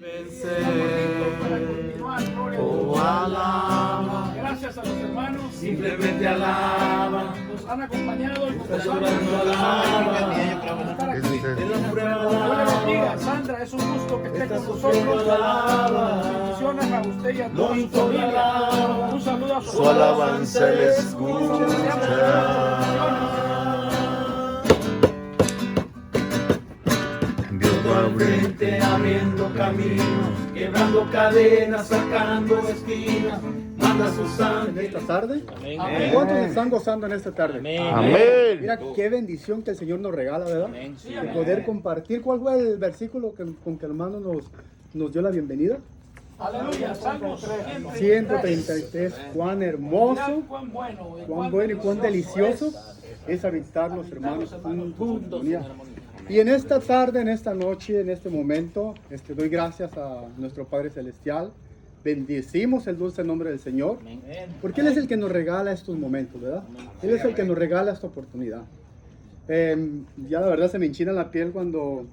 vencer. Para continuar, gloria a Oh, Dios. alaba, Gracias a los hermanos. simplemente alaba. Nos han acompañado y Estás orando, alaba. estar aquí. En la prueba, Dios le bendiga. alaba. Sandra, es un gusto que esté Estás con sufriendo, nosotros. alaba. Bendiciones a usted y a No toda su importa, familia. alaba. Un saludo a Su alabanza le escucha. Dios va al frente abriendo caminos, quebrando cadenas, sacando espinas, manda a sus ángeles. Esta tarde. Amén. ¿Cuántos están gozando en esta tarde? Amén. Mira qué bendición que el Señor nos regala, ¿verdad? De poder compartir. ¿Cuál fue el versículo con que el hermano nos dio la bienvenida? Aleluya. Salmos 133. Cuán hermoso, Cuán bueno y cuán delicioso es habitar los hermanos juntos. Y en esta tarde, en esta noche, en este momento, doy gracias a nuestro Padre Celestial. Bendecimos el dulce nombre del Señor, porque Él es el que nos regala estos momentos, ¿verdad? Él es el que nos regala esta oportunidad. Ya la verdad se me enchina la piel cuando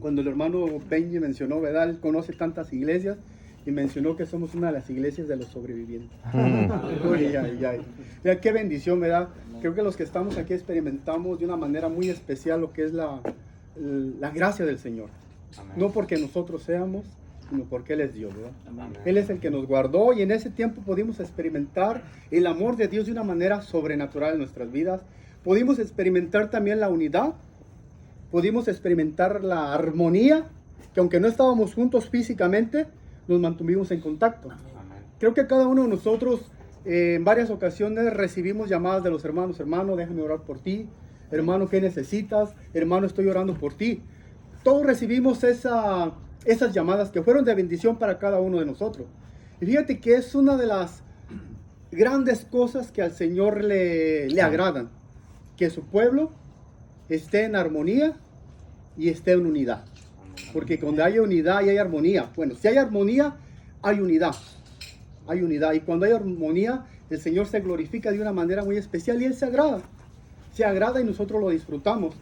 el hermano Benji mencionó, ¿verdad? Él conoce tantas iglesias y mencionó que somos una de las iglesias de los sobrevivientes. Uy, ay, ay. Mira, qué bendición, ¿verdad? Creo que los que estamos aquí experimentamos de una manera muy especial lo que es la gracia del Señor. No porque nosotros seamos, sino porque Él es Dios, ¿verdad? Él es el que nos guardó y en ese tiempo pudimos experimentar el amor de Dios de una manera sobrenatural en nuestras vidas. Pudimos experimentar también la unidad, pudimos experimentar la armonía, que aunque no estábamos juntos físicamente, nos mantuvimos en contacto. Creo que cada uno de nosotros en varias ocasiones recibimos llamadas de los hermanos: hermano, déjame orar por ti, hermano, ¿qué necesitas? Hermano, estoy orando por ti. Todos recibimos esas llamadas que fueron de bendición para cada uno de nosotros. Y fíjate que es una de las grandes cosas que al Señor le agradan, que su pueblo esté en armonía y esté en unidad. Porque cuando hay unidad y hay armonía, bueno, si hay armonía, hay unidad. Hay unidad. Y cuando hay armonía, el Señor se glorifica de una manera muy especial y Él se agrada. Se agrada y nosotros lo disfrutamos.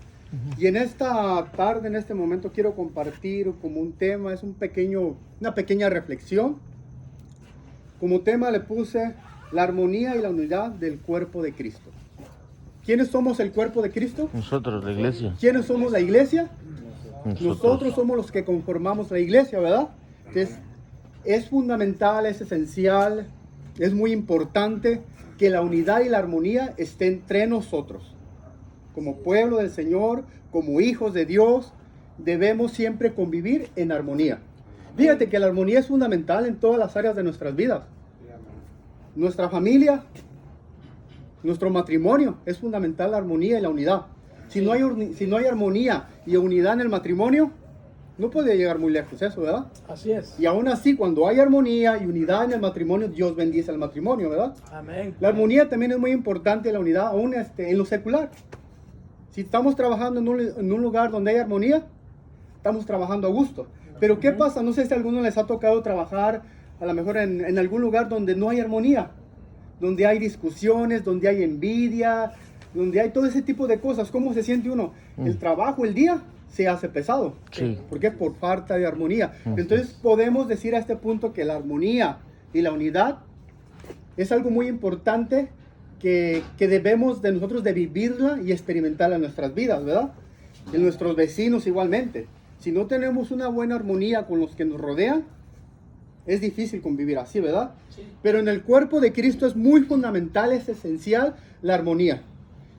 Y en esta tarde, en este momento, quiero compartir como un tema, es una pequeña reflexión. Como tema le puse la armonía y la unidad del cuerpo de Cristo. ¿Quiénes somos el cuerpo de Cristo? Nosotros, la iglesia. ¿Quiénes somos la iglesia? Nosotros somos los que conformamos la iglesia, ¿verdad? Entonces, es fundamental, es esencial, es muy importante que la unidad y la armonía estén entre nosotros. Como pueblo del Señor, como hijos de Dios, debemos siempre convivir en armonía. Fíjate que la armonía es fundamental en todas las áreas de nuestras vidas. Nuestra familia, nuestro matrimonio, es fundamental la armonía y la unidad. Si no hay armonía y unidad en el matrimonio, no puede llegar muy lejos eso, ¿verdad? Así es. Y aún así, cuando hay armonía y unidad en el matrimonio, Dios bendice al matrimonio, ¿verdad? Amén. La armonía también es muy importante, la unidad, aún en lo secular. Si estamos trabajando en un lugar donde hay armonía, estamos trabajando a gusto. Pero ¿qué pasa? No sé si a alguno les ha tocado trabajar a lo mejor en algún lugar donde no hay armonía, donde hay discusiones, donde hay envidia, donde hay todo ese tipo de cosas. ¿Cómo se siente uno? El trabajo, el día, se hace pesado. Sí. ¿Por qué? Por falta de armonía. Entonces podemos decir a este punto que la armonía y la unidad es algo muy importante que debemos de nosotros de vivirla y experimentarla en nuestras vidas, ¿verdad? En nuestros vecinos igualmente. Si no tenemos una buena armonía con los que nos rodean, es difícil convivir así, ¿verdad? Sí. Pero en el cuerpo de Cristo es muy fundamental, es esencial la armonía.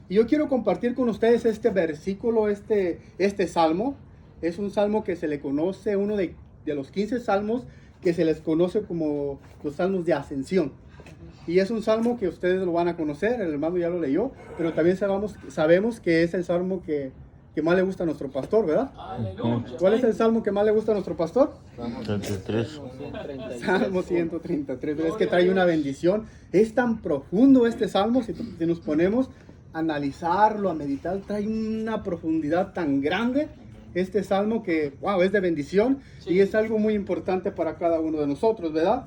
Y yo quiero compartir con ustedes este versículo, este salmo. Es un salmo que se le conoce, uno de los 15 salmos que se les conoce como los salmos de ascensión. Y es un salmo que ustedes lo van a conocer, el hermano ya lo leyó, pero también sabemos que es el salmo que más le gusta a nuestro pastor, ¿verdad? Aleluya. ¿Cuál es el salmo que más le gusta a nuestro pastor? 33. Salmo 133. Es que trae una bendición. Es tan profundo este salmo, si nos ponemos a analizarlo, a meditar, trae una profundidad tan grande este salmo que, wow, es de bendición y es algo muy importante para cada uno de nosotros, ¿verdad?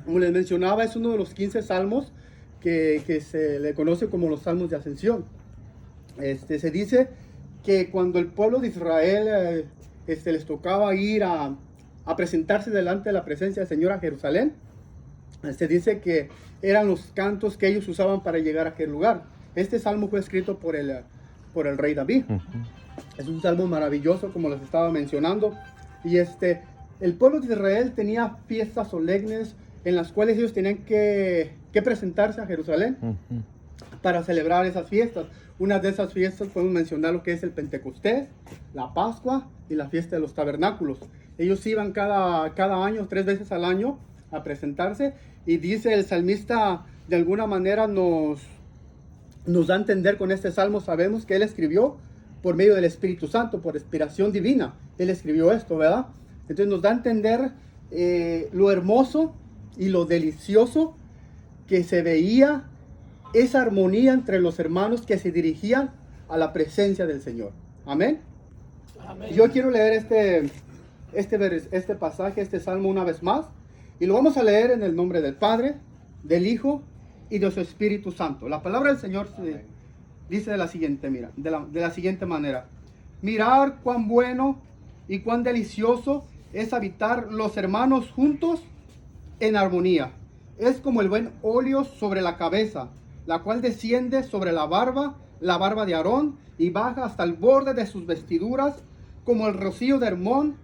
Como les mencionaba, es uno de los 15 salmos que se le conoce como los salmos de ascensión. Se dice que cuando el pueblo de Israel les tocaba ir a a presentarse delante de la presencia del Señor a Jerusalén, se dice que eran los cantos que ellos usaban para llegar a aquel lugar. Este salmo fue escrito por el rey David. Es un salmo maravilloso, como les estaba mencionando. Y el pueblo de Israel tenía fiestas solemnes en las cuales ellos tenían que presentarse a Jerusalén para celebrar esas fiestas. Una de esas fiestas podemos mencionar lo que es el Pentecostés, la Pascua y la fiesta de los tabernáculos. Ellos iban cada año, 3 veces al año, a presentarse. Y dice el salmista, de alguna manera nos da a entender con este salmo, sabemos que él escribió por medio del Espíritu Santo, por inspiración divina. Él escribió esto, ¿verdad? Entonces nos da a entender lo hermoso y lo delicioso que se veía esa armonía entre los hermanos que se dirigían a la presencia del Señor. Amén. Amén. Yo quiero leer este pasaje, este salmo una vez más, y lo vamos a leer en el nombre del Padre, del Hijo y de su Espíritu Santo. La palabra del Señor dice de la siguiente manera: mirar cuán bueno y cuán delicioso es habitar los hermanos juntos en armonía. Es como el buen óleo sobre la cabeza, la cual desciende sobre la barba de Aarón, y baja hasta el borde de sus vestiduras, como el rocío de Hermón,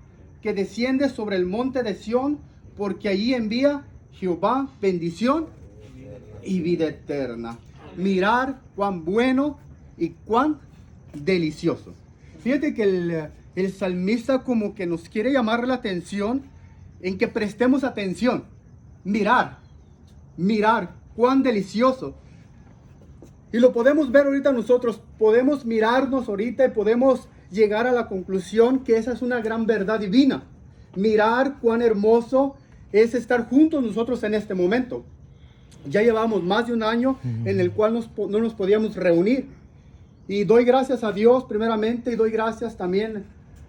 que desciende sobre el monte de Sión, porque allí envía Jehová bendición y vida eterna. Mirar cuán bueno y cuán delicioso. Fíjate que el salmista como que nos quiere llamar la atención en que prestemos atención. Mirar cuán delicioso. Y lo podemos ver ahorita nosotros, podemos mirarnos ahorita y podemos llegar a la conclusión que esa es una gran verdad divina. Mirar cuán hermoso es estar juntos nosotros en este momento. Ya llevamos más de un año en el cual no nos podíamos reunir. Y doy gracias a Dios primeramente, y doy gracias también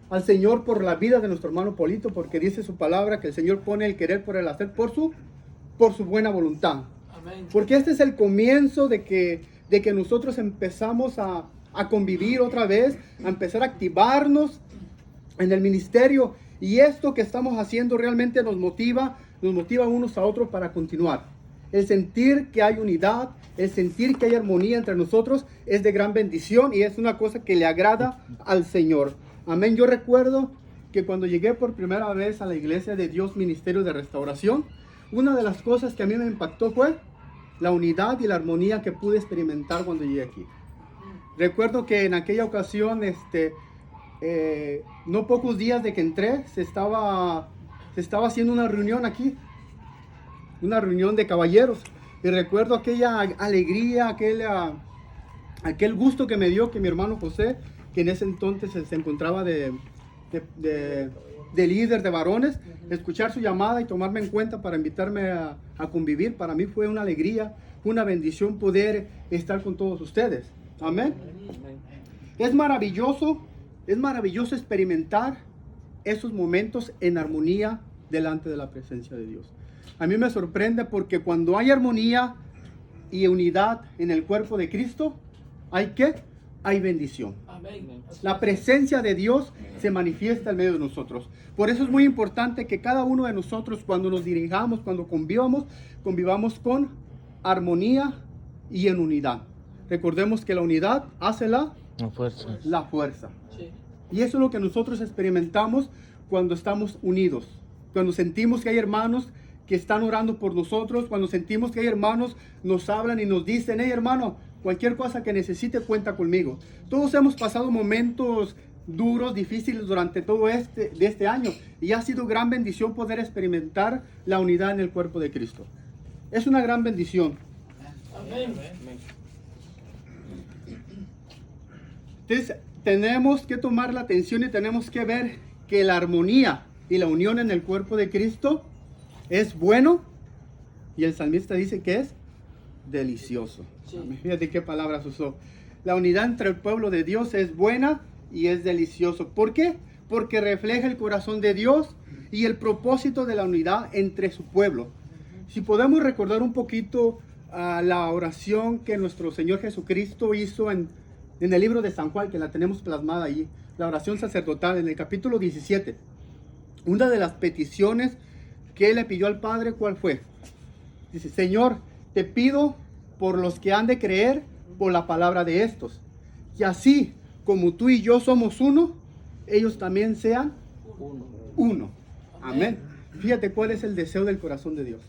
al Señor por la vida de nuestro hermano Polito, porque dice su palabra que el Señor pone el querer por el hacer por su buena voluntad. Amén. Porque este es el comienzo de que nosotros empezamos a convivir otra vez, a empezar a activarnos en el ministerio. Y esto que estamos haciendo realmente nos motiva unos a otros para continuar. El sentir que hay unidad, el sentir que hay armonía entre nosotros es de gran bendición y es una cosa que le agrada al Señor. Amén. Yo recuerdo que cuando llegué por primera vez a la Iglesia de Dios Ministerio de Restauración, una de las cosas que a mí me impactó fue la unidad y la armonía que pude experimentar cuando llegué aquí. Recuerdo que en aquella ocasión, no pocos días de que entré, se estaba haciendo una reunión aquí, una reunión de caballeros. Y recuerdo aquella alegría, aquel gusto que me dio que mi hermano José, que en ese entonces se encontraba de líder de varones, escuchar su llamada y tomarme en cuenta para invitarme a convivir. Para mí fue una alegría, una bendición poder estar con todos ustedes. Amén. Es maravilloso experimentar esos momentos en armonía delante de la presencia de Dios. A mí me sorprende porque cuando hay armonía y unidad en el cuerpo de Cristo, hay bendición. Amén. La presencia de Dios se manifiesta en medio de nosotros. Por eso es muy importante que cada uno de nosotros, cuando nos dirijamos, cuando convivamos con armonía y en unidad. Recordemos que la unidad hace la fuerza. Sí. Y eso es lo que nosotros experimentamos cuando estamos unidos. Cuando sentimos que hay hermanos que están orando por nosotros, cuando sentimos que hay hermanos nos hablan y nos dicen: hey hermano, cualquier cosa que necesite cuenta conmigo. Todos hemos pasado momentos duros, difíciles durante todo este año, y ha sido gran bendición poder experimentar la unidad en el cuerpo de Cristo. Es una gran bendición. Amén. Entonces tenemos que tomar la atención y tenemos que ver que la armonía y la unión en el cuerpo de Cristo es bueno, y el salmista dice que es delicioso. Sí. Fíjate qué palabras usó. La unidad entre el pueblo de Dios es buena y es delicioso. ¿Por qué? Porque refleja el corazón de Dios y el propósito de la unidad entre su pueblo. Si podemos recordar un poquito la oración que nuestro Señor Jesucristo hizo en el libro de San Juan, que la tenemos plasmada allí, la oración sacerdotal en el capítulo 17. una de las peticiones que él le pidió al Padre, ¿cuál fue? Dice, Señor, te pido por los que han de creer por la palabra de estos, que así como tú y yo somos uno, ellos también sean uno. Amén. Fíjate cuál es el deseo del corazón de Dios.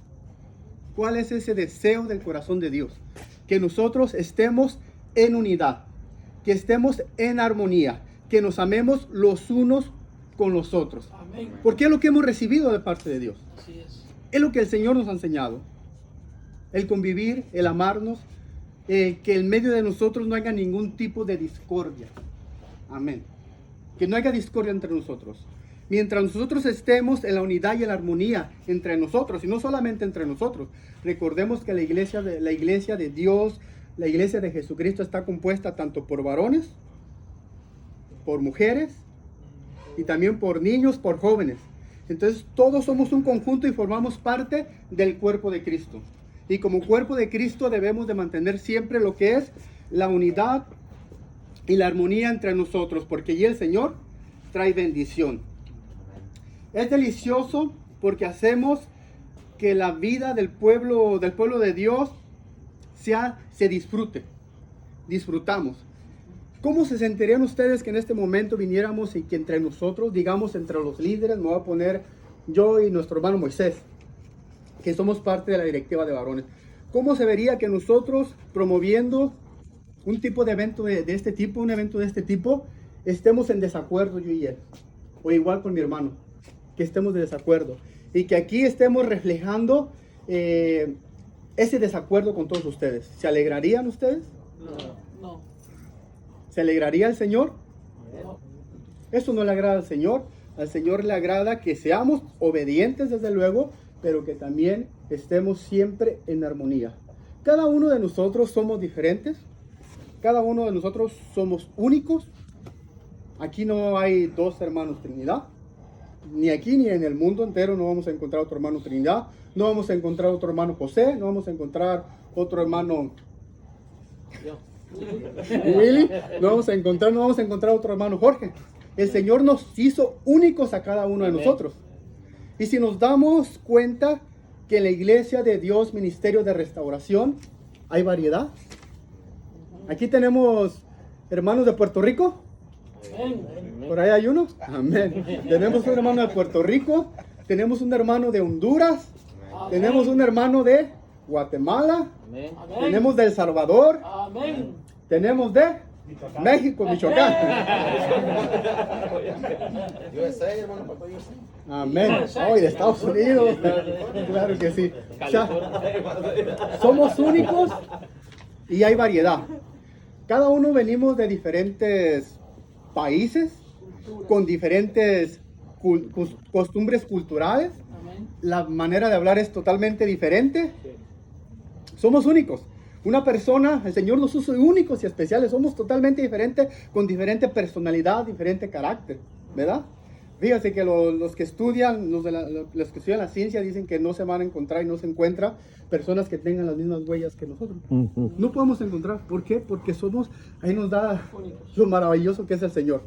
¿Cuál es ese deseo del corazón de Dios? Que nosotros estemos en unidad, que estemos en armonía, que nos amemos los unos con los otros. Amén. Porque es lo que hemos recibido de parte de Dios. Así es. Es lo que el Señor nos ha enseñado. El convivir, el amarnos, que en medio de nosotros no haya ningún tipo de discordia. Amén. Que no haya discordia entre nosotros. Mientras nosotros estemos en la unidad y en la armonía entre nosotros, y no solamente entre nosotros. Recordemos que la iglesia de Dios, la iglesia de Jesucristo está compuesta tanto por varones, por mujeres, y también por niños, por jóvenes. Entonces todos somos un conjunto y formamos parte del cuerpo de Cristo. Y como cuerpo de Cristo debemos de mantener siempre lo que es la unidad y la armonía entre nosotros, porque allí el Señor trae bendición. Es delicioso porque hacemos que la vida del pueblo de Dios se disfrute. Disfrutamos. ¿Cómo se sentirían ustedes que en este momento viniéramos y que entre nosotros, digamos entre los líderes, me voy a poner yo y nuestro hermano Moisés, que somos parte de la directiva de varones? ¿Cómo se vería que nosotros promoviendo un tipo de evento de este tipo, un evento de este tipo, estemos en desacuerdo yo y él? O igual con mi hermano, que estemos de desacuerdo. Y que aquí estemos reflejando ese desacuerdo con todos ustedes. ¿Se alegrarían ustedes? No. ¿Se alegraría el Señor? No. Eso no le agrada al Señor. Al Señor le agrada que seamos obedientes, desde luego, pero que también estemos siempre en armonía. Cada uno de nosotros somos diferentes. Cada uno de nosotros somos únicos. Aquí no hay dos hermanos Trinidad. Ni aquí ni en el mundo entero no vamos a encontrar otro hermano Trinidad. No vamos a encontrar otro hermano José. No vamos a encontrar otro hermano Willy. No vamos a encontrar otro hermano Jorge. El Señor nos hizo únicos a cada uno de nosotros. Y si nos damos cuenta que en la iglesia de Dios, Ministerio de Restauración, hay variedad. Aquí tenemos hermanos de Puerto Rico. Amén. Por ahí hay uno. Amén. Tenemos un hermano de Puerto Rico. Tenemos un hermano de Honduras. Amén. Tenemos un hermano de Guatemala. Amén. Tenemos de El Salvador. Amén. Tenemos de México, Michoacán. Amén. Oh, y de Estados Unidos. Claro que sí. O sea, somos únicos y hay variedad. Cada uno venimos de diferentes países, con diferentes costumbres culturales. Amén. La manera de hablar es totalmente diferente. Somos únicos. Una persona, el Señor nos hizo únicos y especiales. Somos totalmente diferentes, con diferente personalidad, diferente carácter, ¿verdad? Fíjense que los que estudian, los que estudian la ciencia dicen que no se van a encontrar y no se encuentra personas que tengan las mismas huellas que nosotros. No podemos encontrar. ¿Por qué? Porque somos, ahí nos da lo maravilloso que es el Señor.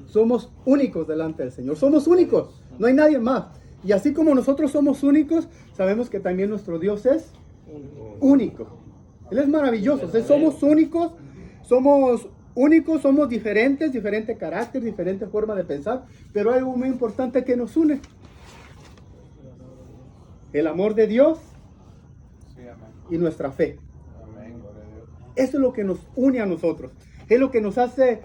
Somos únicos delante del Señor. Somos únicos. No hay nadie más. Y así como nosotros somos únicos, sabemos que también nuestro Dios es único. Él es maravilloso. Somos únicos, somos diferentes, diferente carácter, diferente forma de pensar, pero hay algo muy importante que nos une. El amor de Dios y nuestra fe. Eso es lo que nos une a nosotros. Es lo que nos hace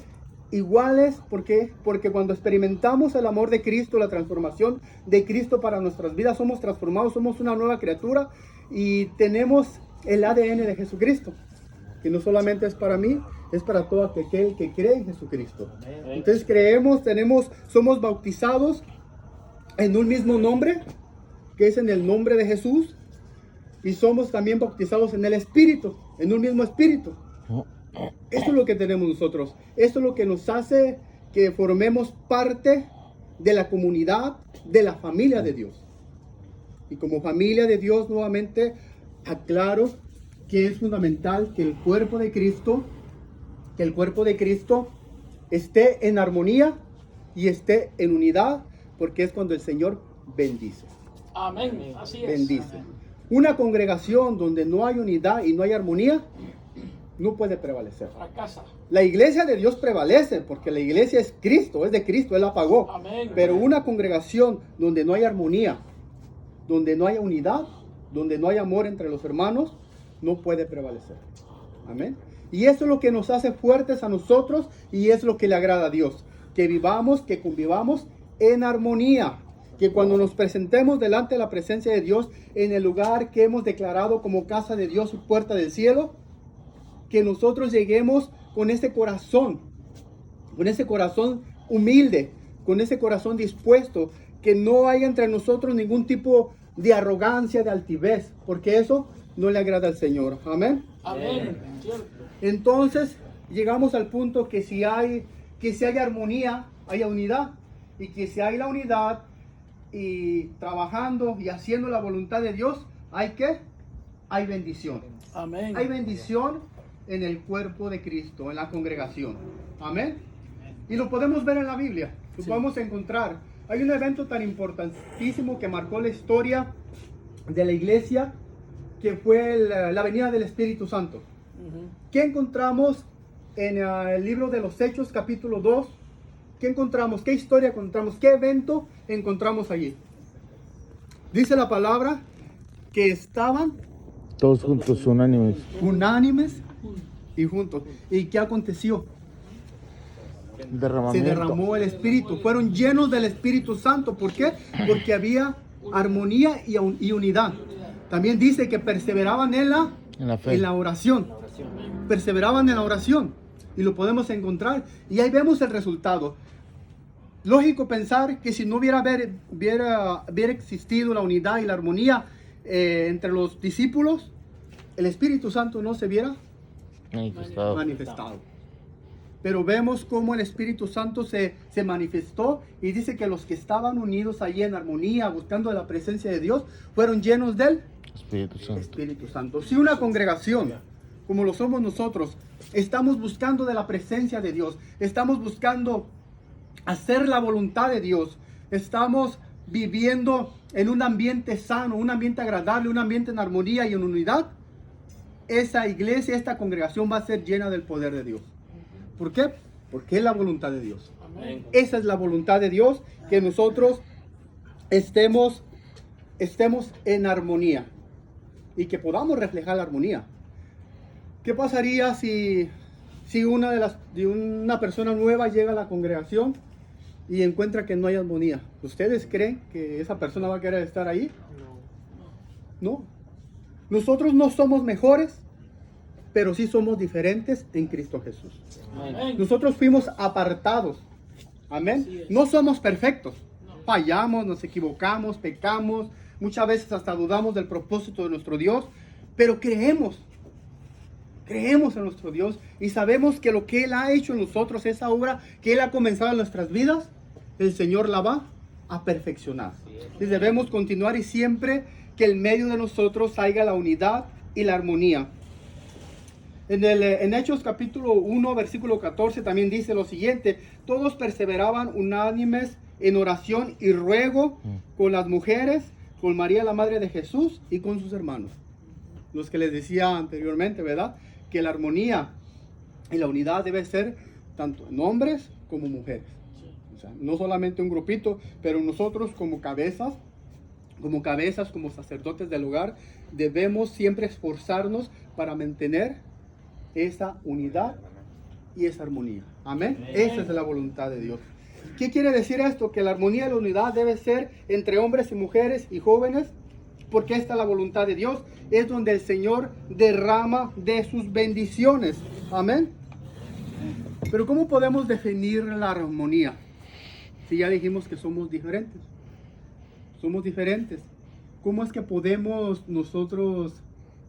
iguales. ¿Por qué? Porque cuando experimentamos el amor de Cristo, la transformación de Cristo para nuestras vidas, somos transformados, somos una nueva criatura y tenemos el ADN de Jesucristo, que no solamente es para mí, es para todo aquel que cree en Jesucristo. Entonces somos bautizados en un mismo nombre, que es en el nombre de Jesús, y somos también bautizados en el Espíritu, en un mismo Espíritu. Eso es lo que tenemos nosotros. Eso es lo que nos hace que formemos parte de la comunidad, de la familia de Dios. Y como familia de Dios, nuevamente aclaro que es fundamental que el cuerpo de Cristo esté en armonía y esté en unidad, porque es cuando el Señor bendice. Amén. Así es. Bendice. Una congregación donde no hay unidad y no hay armonía, no puede prevalecer. Fracasa. La iglesia de Dios prevalece porque la iglesia es Cristo, es de Cristo, Él la pagó. Amén. Pero una congregación donde no hay armonía, donde no hay unidad, donde no hay amor entre los hermanos, no puede prevalecer. Amén. Y eso es lo que nos hace fuertes a nosotros y es lo que le agrada a Dios. Que vivamos, que convivamos en armonía. Que cuando nos presentemos delante de la presencia de Dios en el lugar que hemos declarado como casa de Dios y puerta del cielo, que nosotros lleguemos con ese corazón humilde, con ese corazón dispuesto, que no haya entre nosotros ningún tipo de arrogancia, de altivez, porque eso no le agrada al Señor. Amén. Amén. Cierto. Entonces llegamos al punto que si hay armonía, haya unidad, y que si hay la unidad y trabajando y haciendo la voluntad de Dios, hay bendición. Amén. Hay bendición en el cuerpo de Cristo, en la congregación. Amén. Y lo podemos ver en la Biblia, lo podemos encontrar. Hay un evento tan importantísimo que marcó la historia de la iglesia, que fue la venida del Espíritu Santo. ¿Qué encontramos en el libro de los Hechos, capítulo 2? ¿Qué encontramos? ¿Qué historia encontramos? ¿Qué evento encontramos allí? Dice la palabra que estaban Todos juntos, unánimes. unánimes y juntos. ¿Y qué aconteció? Se Derramamiento. derramó el Espíritu. Fueron llenos del Espíritu Santo. ¿Por qué? Porque había armonía y unidad. También dice que perseveraban en la fe. la oración. Perseveraban en la oración. Y lo podemos encontrar. Y ahí vemos el resultado. Lógico pensar que si no hubiera existido la unidad y la armonía entre los discípulos, el Espíritu Santo no se hubiera manifestado. Pero vemos cómo el Espíritu Santo se manifestó y dice que los que estaban unidos allí en armonía, buscando la presencia de Dios, fueron llenos del Espíritu Santo. Si una congregación, como lo somos nosotros, estamos buscando de la presencia de Dios, estamos buscando hacer la voluntad de Dios, estamos viviendo en un ambiente sano, un ambiente agradable, un ambiente en armonía y en unidad, esa iglesia, esta congregación va a ser llena del poder de Dios. ¿Por qué? Porque es la voluntad de Dios. Amén. Esa es la voluntad de Dios, que nosotros estemos en armonía y que podamos reflejar la armonía. ¿Qué pasaría si una persona nueva llega a la congregación y encuentra que no hay armonía? ¿Ustedes creen que esa persona va a querer estar ahí? No. Nosotros no somos mejores, pero sí somos diferentes en Cristo Jesús. Amén. Nosotros fuimos apartados. Amén. Así es. No somos perfectos. Fallamos, nos equivocamos, pecamos. Muchas veces hasta dudamos del propósito de nuestro Dios. Pero creemos en nuestro Dios y sabemos que lo que Él ha hecho en nosotros, esa obra que Él ha comenzado en nuestras vidas, el Señor la va a perfeccionar. Y debemos continuar y siempre que en medio de nosotros haya la unidad y la armonía. En Hechos capítulo 1, versículo 14 también dice lo siguiente: todos perseveraban unánimes en oración y ruego con las mujeres, con María la madre de Jesús y con sus hermanos. Los que les decía anteriormente, ¿verdad? Que la armonía y la unidad debe ser tanto en hombres como mujeres. O sea, no solamente un grupito, pero nosotros como cabezas, como sacerdotes del hogar, debemos siempre esforzarnos para mantener esa unidad y esa armonía. Amén. Esa es la voluntad de Dios. ¿Qué quiere decir esto? Que la armonía y la unidad debe ser entre hombres y mujeres y jóvenes, porque esta es la voluntad de Dios. Es donde el Señor derrama de sus bendiciones. Amén. Pero ¿cómo podemos definir la armonía? Si ya dijimos que somos diferentes. Somos diferentes. ¿Cómo es que podemos nosotros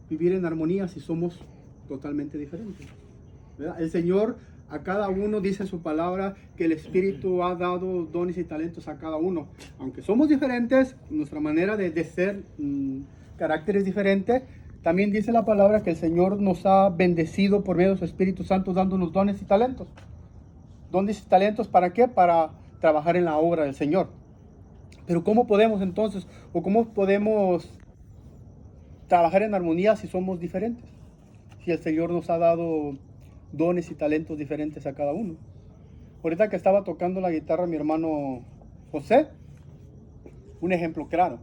vivir en armonía si somos totalmente diferentes? ¿Verdad? El Señor a cada uno dice en su palabra que el Espíritu ha dado dones y talentos a cada uno. Aunque somos diferentes, nuestra manera de ser, carácter es diferente. También dice la palabra que el Señor nos ha bendecido por medio de su Espíritu Santo dándonos dones y talentos. Dones y talentos, ¿para qué? Para trabajar en la obra del Señor. Pero ¿cómo podemos entonces, o cómo podemos trabajar en armonía si somos diferentes? Si el Señor nos ha dado dones y talentos diferentes a cada uno. Ahorita que estaba tocando la guitarra mi hermano José, un ejemplo claro,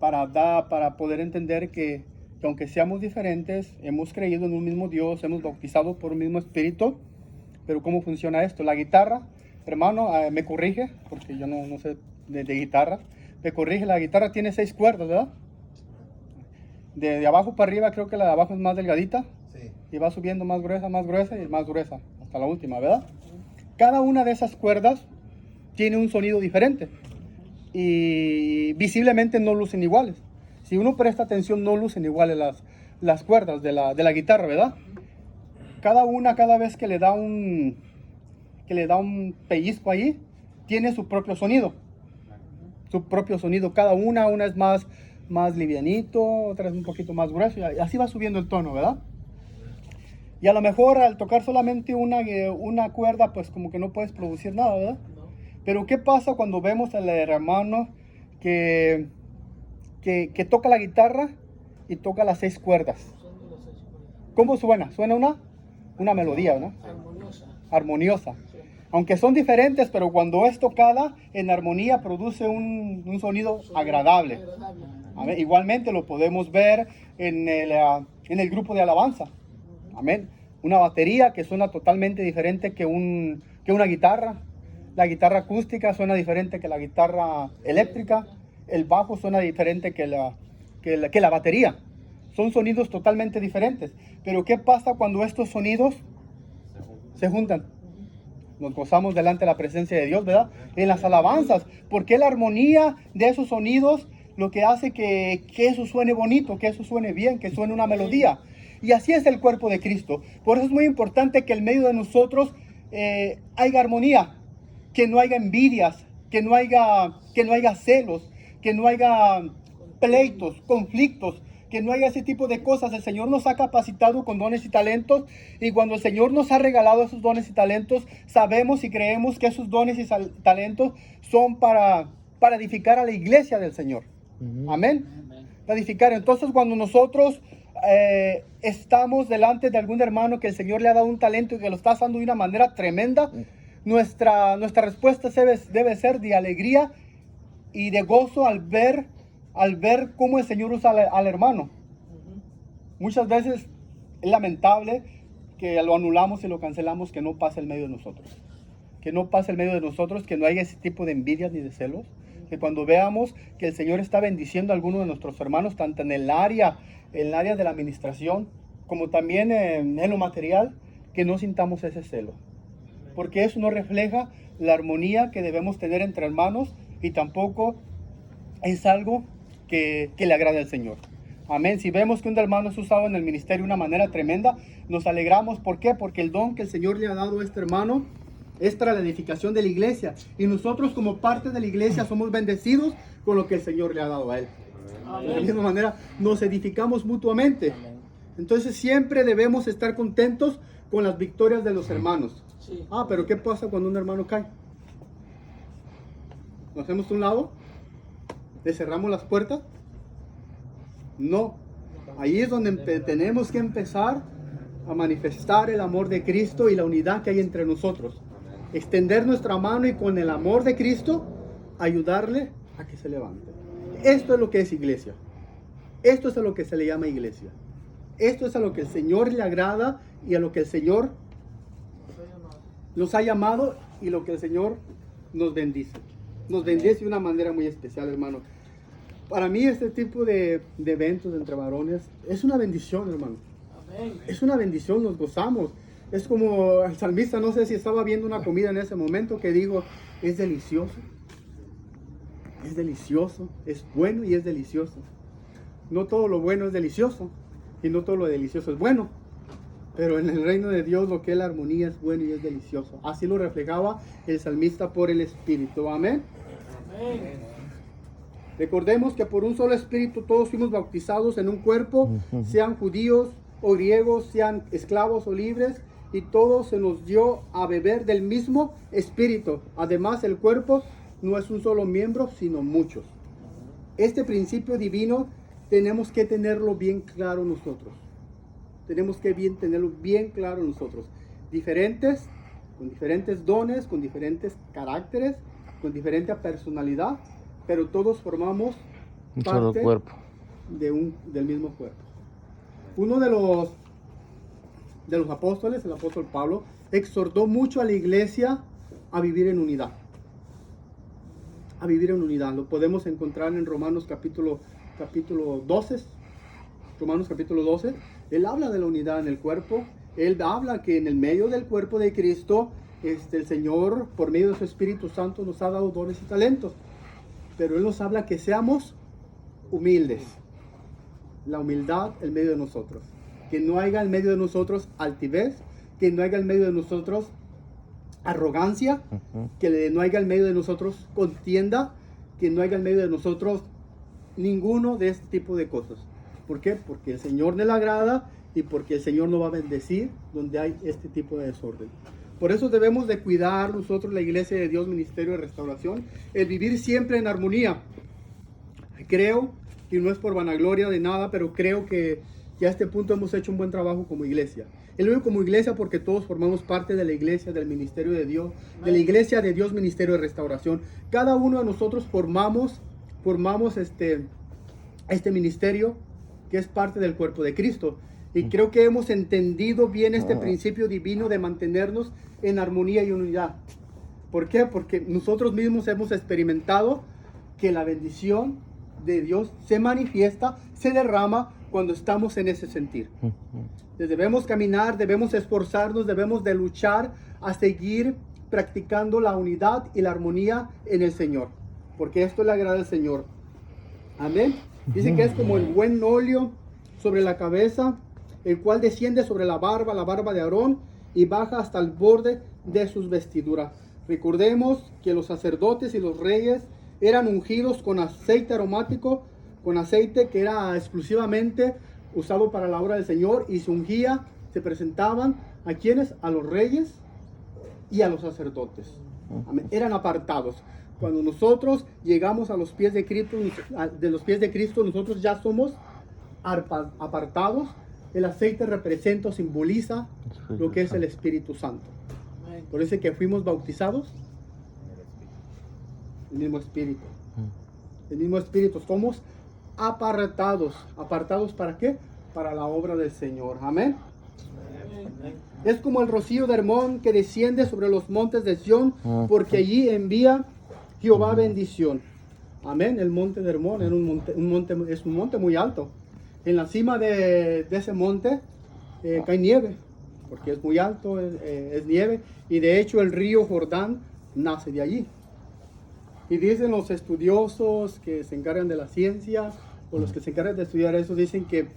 para poder entender que aunque seamos diferentes, hemos creído en un mismo Dios, hemos bautizado por un mismo Espíritu, pero ¿cómo funciona esto? La guitarra, hermano, me corrige, porque yo no sé de guitarra, me corrige, la guitarra tiene 6 cuerdas, ¿verdad? De abajo para arriba creo que la de abajo es más delgadita, Sí. y va subiendo más gruesa y más gruesa, hasta la última, ¿verdad? Cada una de esas cuerdas tiene un sonido diferente y visiblemente no lucen iguales. Si uno presta atención, no lucen iguales las cuerdas de la guitarra, ¿verdad? Cada vez que le da un pellizco ahí, tiene su propio sonido. Su propio sonido. Cada una es más livianito, otra es un poquito más grueso, y así va subiendo el tono, ¿verdad? Y a lo mejor al tocar solamente una cuerda, pues como que no puedes producir nada, ¿verdad? Pero ¿qué pasa cuando vemos al hermano que toca la guitarra y toca las 6 cuerdas? ¿Cómo suena? Suena una melodía, ¿no? Armoniosa. Aunque son diferentes, pero cuando es tocada en armonía produce un sonido agradable. Amén. Igualmente lo podemos ver en el grupo de alabanza. Amén. Una batería que suena totalmente diferente que una guitarra. La guitarra acústica suena diferente que la guitarra eléctrica. El bajo suena diferente que la batería. Son sonidos totalmente diferentes. Pero ¿qué pasa cuando estos sonidos se juntan? Nos gozamos delante de la presencia de Dios, ¿verdad? En las alabanzas. Porque la armonía de esos sonidos lo que hace que eso suene bonito, que eso suene bien, que suene una melodía. Y así es el cuerpo de Cristo. Por eso es muy importante que en medio de nosotros haya armonía, que no haya envidias, que no haya celos, que no haya pleitos, conflictos, que no haya ese tipo de cosas. El Señor nos ha capacitado con dones y talentos, y cuando el Señor nos ha regalado esos dones y talentos, sabemos y creemos que esos dones y talentos son para edificar a la iglesia del Señor. Amén. Para edificar. Entonces, cuando nosotros estamos delante de algún hermano que el Señor le ha dado un talento y que lo está haciendo de una manera tremenda, nuestra respuesta debe ser de alegría y de gozo al ver cómo el Señor usa al hermano. Muchas veces es lamentable que lo anulamos y lo cancelamos, que no pase en medio de nosotros. Que no pase en medio de nosotros, que no haya ese tipo de envidias ni de celos. Que cuando veamos que el Señor está bendiciendo a alguno de nuestros hermanos, tanto en el área de la administración, como también en lo material, que no sintamos ese celo. Porque eso no refleja la armonía que debemos tener entre hermanos, y tampoco es algo que le agrade al Señor. Amén. Si vemos que un hermano es usado en el ministerio de una manera tremenda, nos alegramos. ¿Por qué? Porque el don que el Señor le ha dado a este hermano es para la edificación de la iglesia. Y nosotros, como parte de la iglesia, somos bendecidos con lo que el Señor le ha dado a él. De la misma manera, nos edificamos mutuamente. Entonces, siempre debemos estar contentos con las victorias de los hermanos. Pero ¿qué pasa cuando un hermano cae? ¿Nos hacemos a un lado? ¿Le cerramos las puertas? No. Ahí es donde tenemos que empezar a manifestar el amor de Cristo y la unidad que hay entre nosotros. Extender nuestra mano y con el amor de Cristo ayudarle a que se levante. Esto es lo que es iglesia. Esto es a lo que se le llama iglesia. Esto es a lo que el Señor le agrada y a lo que el Señor nos ha llamado y lo que el Señor nos bendice. Nos bendice de una manera muy especial, hermano. Para mí este tipo de eventos entre varones es una bendición, hermano. Es una bendición, nos gozamos. Es como el salmista, no sé si estaba viendo una comida en ese momento, que digo, es delicioso. Es delicioso, es bueno y es delicioso. No todo lo bueno es delicioso y no todo lo delicioso es bueno. Pero en el reino de Dios lo que es la armonía es bueno y es delicioso. Así lo reflejaba el salmista por el Espíritu. Amén. Recordemos que por un solo Espíritu todos fuimos bautizados en un cuerpo, sean judíos o griegos, sean esclavos o libres, y todos se nos dio a beber del mismo Espíritu. Además, el cuerpo no es un solo miembro, sino muchos. Este principio divino tenemos que tenerlo bien claro nosotros. Tenemos que tenerlo bien claro nosotros. Diferentes, con diferentes dones, con diferentes caracteres, con diferente personalidad, pero todos formamos Un solo parte cuerpo. del mismo cuerpo. Uno de los apóstoles, el apóstol Pablo, exhortó mucho a la iglesia a vivir en unidad. A vivir en unidad. Lo podemos encontrar en Romanos capítulo 12. Romanos capítulo 12. Él habla de la unidad en el cuerpo. Él habla que en el medio del cuerpo de Cristo, el Señor, por medio de su Espíritu Santo, nos ha dado dones y talentos. Pero Él nos habla que seamos humildes. La humildad en medio de nosotros. Que no haya en medio de nosotros altivez, que no haya en medio de nosotros arrogancia, que no haya en medio de nosotros contienda, que no haya en medio de nosotros ninguno de este tipo de cosas. ¿Por qué? Porque el Señor le agrada y porque el Señor no va a bendecir donde hay este tipo de desorden. Por eso debemos de cuidar nosotros, la Iglesia de Dios, Ministerio de Restauración, el vivir siempre en armonía. Creo, y no es por vanagloria de nada, pero creo que a este punto hemos hecho un buen trabajo como iglesia. Y lo digo como iglesia porque todos formamos parte de la iglesia, del ministerio de Dios, de la Iglesia de Dios, Ministerio de Restauración. Cada uno de nosotros formamos este ministerio que es parte del cuerpo de Cristo. Y creo que hemos entendido bien este principio divino de mantenernos en armonía y unidad. ¿Por qué? Porque nosotros mismos hemos experimentado que la bendición de Dios se manifiesta, se derrama cuando estamos en ese sentir. Debemos caminar, debemos esforzarnos, debemos de luchar a seguir practicando la unidad y la armonía en el Señor, porque esto le agrada al Señor. Amén. Dice que es como el buen óleo sobre la cabeza, el cual desciende sobre la barba de Aarón y baja hasta el borde de sus vestiduras. Recordemos que los sacerdotes y los reyes eran ungidos con aceite aromático, con aceite que era exclusivamente usado para la obra del Señor, y se ungía, se presentaban ¿a quiénes? A los reyes y a los sacerdotes. Amén. Eran apartados. Cuando nosotros llegamos a los pies de Cristo, nosotros ya somos apartados. El aceite representa o simboliza lo que es el Espíritu Santo. Por eso es que fuimos bautizados el mismo Espíritu. El mismo Espíritu. Somos apartados. ¿Apartados para qué? Para la obra del Señor. Amén. Es como el rocío de Hermón que desciende sobre los montes de Sión, porque allí envía Jehová bendición. Amén. El monte de Hermón es un monte muy alto. En la cima de ese monte cae nieve, porque es muy alto, es nieve, y de hecho el río Jordán nace de allí. Y dicen los estudiosos que se encargan de la ciencia, o los que se encargan de estudiar eso, dicen que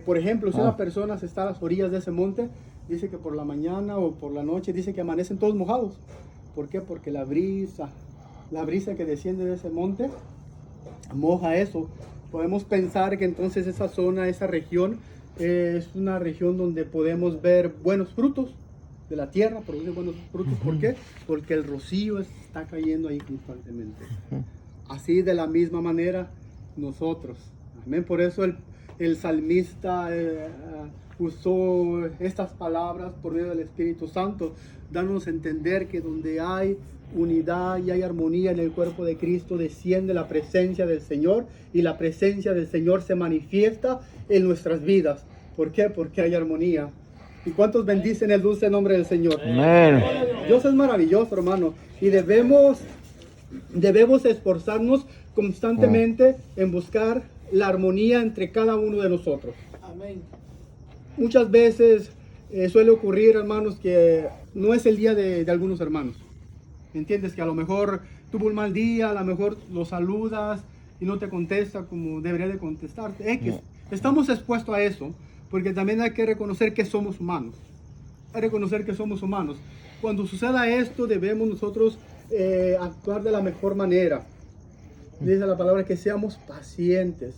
por ejemplo, si una persona está a las orillas de ese monte, dice que por la mañana o por la noche, dice que amanecen todos mojados. ¿Por qué? Porque la brisa que desciende de ese monte, moja eso. Podemos pensar que entonces esa zona, esa región, es una región donde podemos ver buenos frutos de la tierra, produce buenos frutos. ¿Por qué? Porque el rocío está cayendo ahí constantemente. Así de la misma manera nosotros. Amén. Por eso el salmista usó estas palabras por medio del Espíritu Santo, dándonos a entender que donde hay unidad y hay armonía en el cuerpo de Cristo, desciende la presencia del Señor, y la presencia del Señor se manifiesta en nuestras vidas. ¿Por qué? Porque hay armonía. ¿Y cuántos bendicen el dulce nombre del Señor? Amén. Dios es maravilloso, hermano, y debemos esforzarnos constantemente en buscar la armonía entre cada uno de nosotros. Amén. Muchas veces suele ocurrir, hermanos, que no es el día de algunos hermanos. ¿Entiendes? Que a lo mejor tuvo un mal día, a lo mejor lo saludas y no te contesta como debería de contestarte. Estamos expuestos a eso, porque también hay que reconocer que somos humanos. Hay que reconocer que somos humanos. Cuando suceda esto, debemos nosotros actuar de la mejor manera. Dice la palabra que seamos pacientes.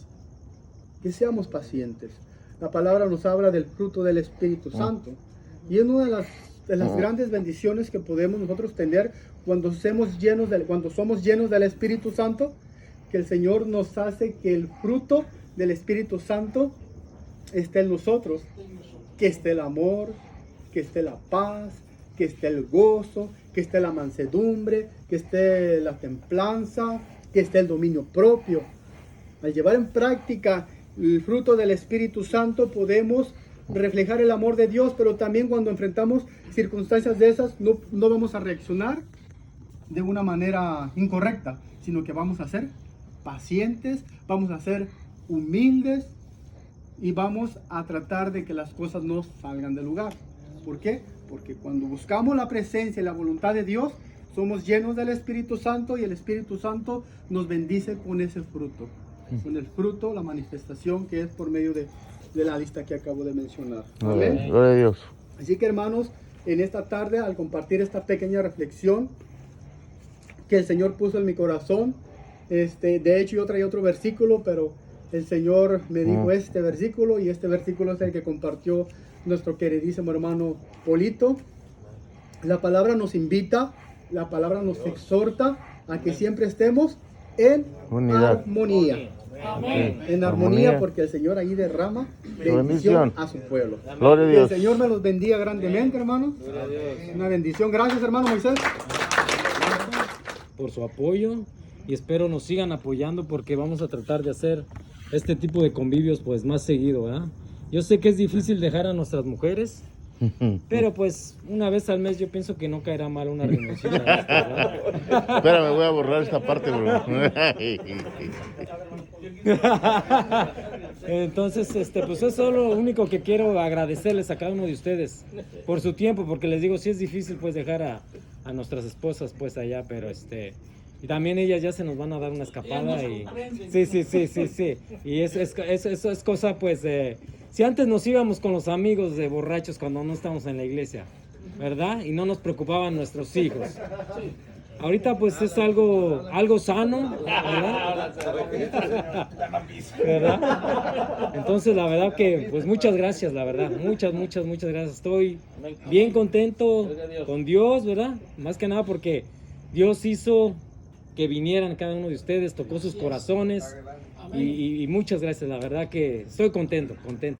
Que seamos pacientes. La palabra nos habla del fruto del Espíritu Santo. Y es una de las de las grandes bendiciones que podemos nosotros tener cuando somos llenos del Espíritu Santo, que el Señor nos hace que el fruto del Espíritu Santo esté en nosotros, que esté el amor, que esté la paz, que esté el gozo, que esté la mansedumbre, que esté la templanza, que esté el dominio propio. Al llevar en práctica el fruto del Espíritu Santo podemos reflejar el amor de Dios, pero también cuando enfrentamos circunstancias de esas no vamos a reaccionar de una manera incorrecta, sino que vamos a ser pacientes, vamos a ser humildes y vamos a tratar de que las cosas no salgan del lugar. ¿Por qué? Porque cuando buscamos la presencia y la voluntad de Dios, somos llenos del Espíritu Santo y el Espíritu Santo nos bendice con ese fruto. Con el fruto, la manifestación que es por medio de la lista que acabo de mencionar. Amén. Gloria a Dios. Así que hermanos, en esta tarde, al compartir esta pequeña reflexión que el Señor puso en mi corazón, de hecho yo traía otro versículo, pero el Señor me dijo este versículo, y este versículo es el que compartió nuestro queridísimo hermano Polito. La palabra nos invita, la palabra nos exhorta a que siempre estemos en Unidad. armonía. Amén. En armonía, porque el Señor ahí derrama bendición a su pueblo. Gloria a Que el Dios. Señor me los bendiga grandemente, hermanos. Una bendición. Gracias, hermano Moisés. Por su apoyo, y espero nos sigan apoyando, porque vamos a tratar de hacer este tipo de convivios pues más seguido, ¿verdad? Yo sé que es difícil dejar a nuestras mujeres, pero pues una vez al mes yo pienso que no caerá mal una reunión. Espérame, voy a borrar esta parte, bro. Entonces, pues eso es lo único que quiero agradecerles a cada uno de ustedes por su tiempo, porque les digo, sí es difícil pues dejar a nuestras esposas pues allá, pero y también ellas ya se nos van a dar una escapada y sí. Y eso es cosa pues si antes nos íbamos con los amigos de borrachos cuando no estábamos en la iglesia, ¿verdad? Y no nos preocupaban nuestros hijos. Ahorita pues es algo sano, ¿verdad? ¿Verdad? Entonces la verdad que pues muchas gracias, la verdad, muchas gracias. Estoy bien contento con Dios, ¿verdad? Más que nada porque Dios hizo que vinieran cada uno de ustedes, tocó sus corazones y muchas gracias, la verdad que estoy contento.